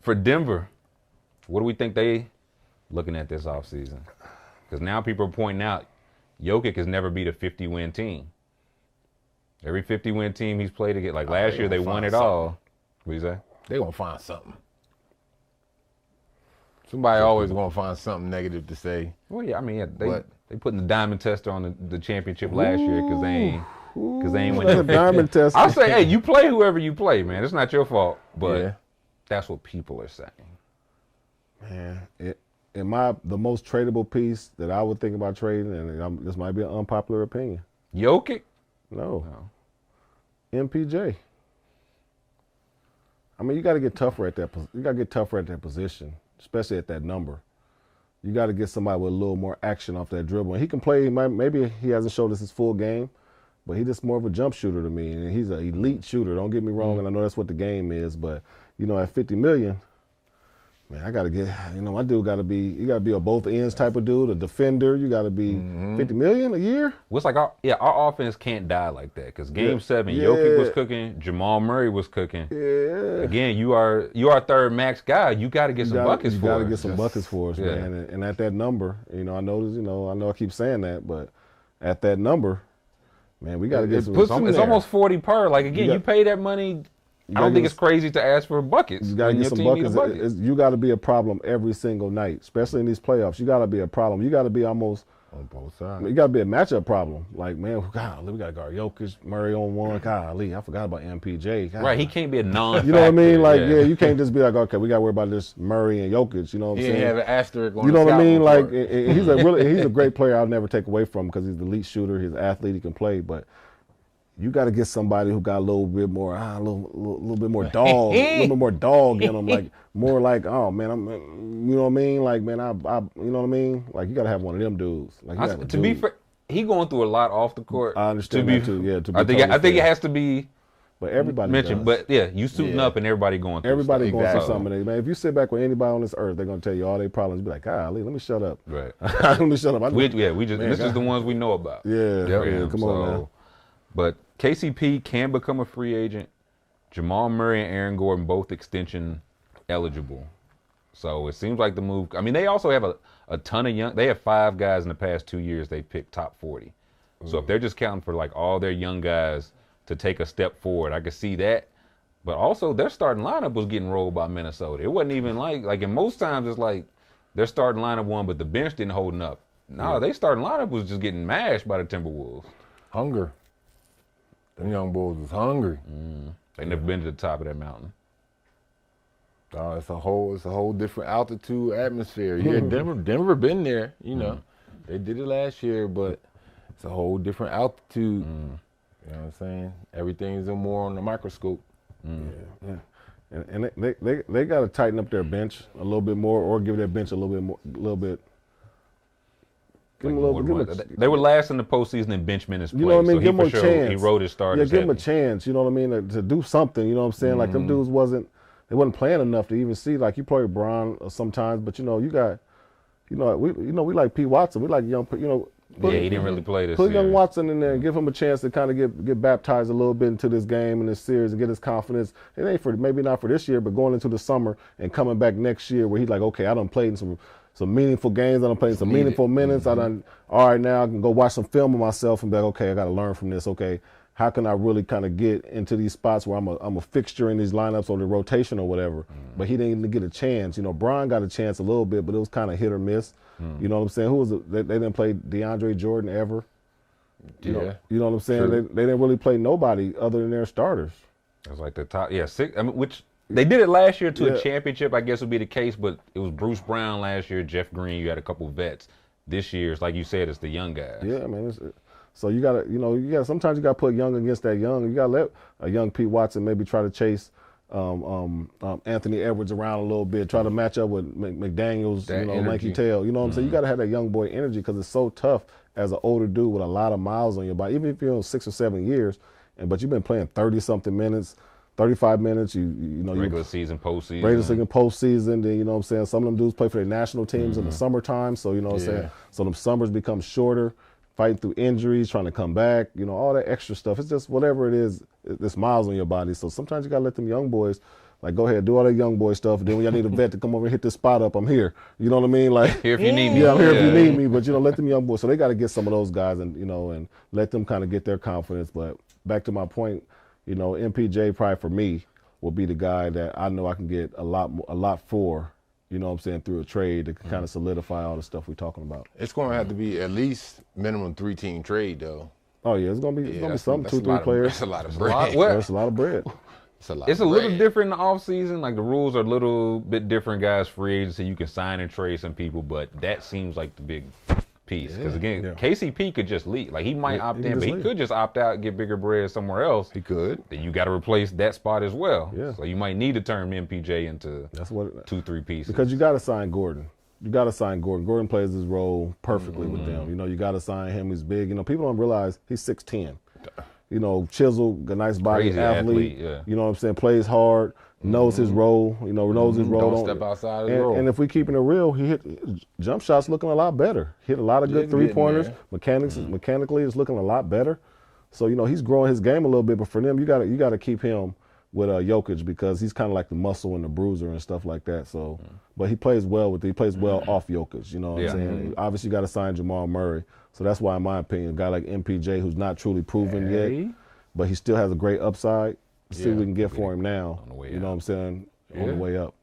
For Denver, what do we think they looking at this offseason? Because now people are pointing out Jokic has never beat a 50-win team. Every 50-win team he's played against, like last year, they won it all. What do you say? They're going to find something. Somebody always going to find something negative to say. Well, yeah, I mean, they putting the diamond tester on the championship last year because they ain't win no diamond tester. I'll say, hey, you play whoever you play, man. It's not your fault, but that's what people are saying. Man, the most tradable piece that I would think about trading, and this might be an unpopular opinion. Jokic? No. MPJ. I mean, you got to get tougher at that. You got to get tougher at that position, especially at that number. You got to get somebody with a little more action off that dribble. And he can play. Maybe he hasn't showed us his full game, but he's just more of a jump shooter to me. And he's an elite shooter. Don't get me wrong, and I know that's what the game is. But at $50 million. Man, I gotta get. My dude gotta be. You gotta be a both ends type of dude, a defender. You gotta be $50 million a year. Well, it's like our offense can't die like that because Game 7, Jokic was cooking, Jamal Murray was cooking. Yeah. Again, you are third max guy. You got to get some buckets for us. You got to get some buckets for us, man. And at that number, I notice. I know I keep saying that, but at that number, man, we got to get some. It's almost 40 per. Like again, you pay that money. I don't think it's crazy to ask for buckets. You got to get some buckets. You got to be a problem every single night, especially in these playoffs. You got to be a problem. You got to be almost on both sides. You got to be a matchup problem. Like, man, golly, we got to guard Jokic, Murray on one. Golly, I forgot about MPJ. God. Right, he can't be a non. You know what I mean? Like, you can't just be like, okay, we got to worry about this Murray and Jokic. You know what I'm saying? He have an asterisk on. You know what I mean? Like, he's a great player. I'll never take away from him because he's the elite shooter. He's an athlete. He can play, but. You got to get somebody who got a little bit more, a little bit more dog, a little bit more dog in them, like more like, oh man, you know what I mean? Like, man, you know what I mean? Like, you got to have one of them dudes. Like, to be fair, he going through a lot off the court. I understand that too. Yeah, I think it has to be. But everybody mentioned, does. But you suiting up and everybody going through. Everybody going through something. Man, if you sit back with anybody on this earth, they're gonna tell you all their problems. Be like, golly, let me shut up. Right. Let me shut up. This is the ones we know about. Yeah. Come on, man. But KCP can become a free agent. Jamal Murray and Aaron Gordon both extension eligible. So it seems like the move. I mean, they also have a ton of young. They have 5 guys in the past 2 years they picked top 40. So if they're just counting for like all their young guys to take a step forward, I could see that. But also their starting lineup was getting rolled by Minnesota. It wasn't even like in most times it's like their starting lineup won, but the bench didn't hold up. No, they starting lineup was just getting mashed by the Timberwolves. Hunger. Them young boys was hungry. They never been to the top of that mountain. It's a whole different altitude atmosphere. Yeah, Denver been there. They did it last year, but it's a whole different altitude. You know what I'm saying? Everything's more on the microscope. Yeah. And they got to tighten up their bench a little bit more, or give their bench a little bit. Give him a little. They were last in the postseason in bench minutes played. You know what I mean? So give him a chance. He rode his starters. Yeah, give him a chance. You know what I mean? To do something. You know what I'm saying? Like them dudes wasn't playing enough to even see. Like you play Bron sometimes, but you got, we like P. Watson. We like young. He didn't really play this. Put young Watson in there and give him a chance to kind of get baptized a little bit into this game and this series and get his confidence. It ain't maybe not for this year, but going into the summer and coming back next year where he's like, okay, I done played in some meaningful games. I done played some meaningful minutes. All right, now I can go watch some film of myself and be like, okay, I got to learn from this. Okay, how can I really kind of get into these spots where I'm a fixture in these lineups or the rotation or whatever? But he didn't even get a chance. Bron got a chance a little bit, but it was kind of hit or miss. You know what I'm saying? Who was it? They didn't play DeAndre Jordan ever. You know what I'm saying? They didn't really play nobody other than their starters. It was like the top, 6. I mean, which they did it last year to a championship, I guess would be the case, but it was Bruce Brown last year, Jeff Green, you had a couple vets. This year, it's like you said, it's the young guys. Yeah, man. So you gotta, sometimes you gotta put young against that young. You gotta let a young Pete Watson maybe try to chase Anthony Edwards around a little bit, try to match up with McDaniels, Lanky Tail. You know what I'm saying? You gotta have that young boy energy because it's so tough as an older dude with a lot of miles on your body. Even if you're on 6 or 7 years, but you've been playing 30-something minutes, 35 minutes. Regular season, postseason. Regular season, postseason. Then you know what I'm saying. Some of them dudes play for their national teams in the summertime. So you know what I'm saying. So them summers become shorter. Fighting through injuries, trying to come back, all that extra stuff. It's just whatever it is, it's miles on your body. So sometimes you gotta let them young boys Like, go ahead, do all that young boy stuff. And then when y'all need a vet to come over and hit this spot up, I'm here. You know what I mean? Like, Here if you need me. yeah, I'm here if you need me. But, let them young boys. So they got to get some of those guys and, and let them kind of get their confidence. But back to my point, MPJ probably for me will be the guy that I know I can get a lot for, through a trade to kind of solidify all the stuff we're talking about. It's going to have to be at least minimum 3-team trade, though. Oh, yeah, it's going to be something, 2-3 players. That's a lot of bread. That's a lot of bread. It's a little different in the offseason. Like, the rules are a little bit different, guys. Free agency, you can sign and trade some people, but that seems like the big piece. Because, again, KCP could just leave. Like, he might opt in, but he could just opt out, get bigger bread somewhere else. He could. Then you got to replace that spot as well. Yeah. So you might need to turn MPJ into 2-3 pieces. Because you got to sign Gordon. Gordon plays his role perfectly with them. You got to sign him. He's big. People don't realize he's 6'10". Chiseled, a nice body, Crazy athlete. Yeah. You know what I'm saying? Plays hard, knows his role. Knows his role. Don't step outside of his role. And if we keeping it real, he hit jump shots looking a lot better. Hit a lot of good 3-pointers. Mechanically, it's looking a lot better. So he's growing his game a little bit. But for them, you got to keep him with Jokic because he's kind of like the muscle and the bruiser and stuff like that. So, but he plays well off Jokic. You know what I'm saying? Obviously, you got to sign Jamal Murray. So that's why, in my opinion, a guy like MPJ, who's not truly proven yet, but he still has a great upside. See what we can get for him now. On the way you know what I'm saying? On the way up.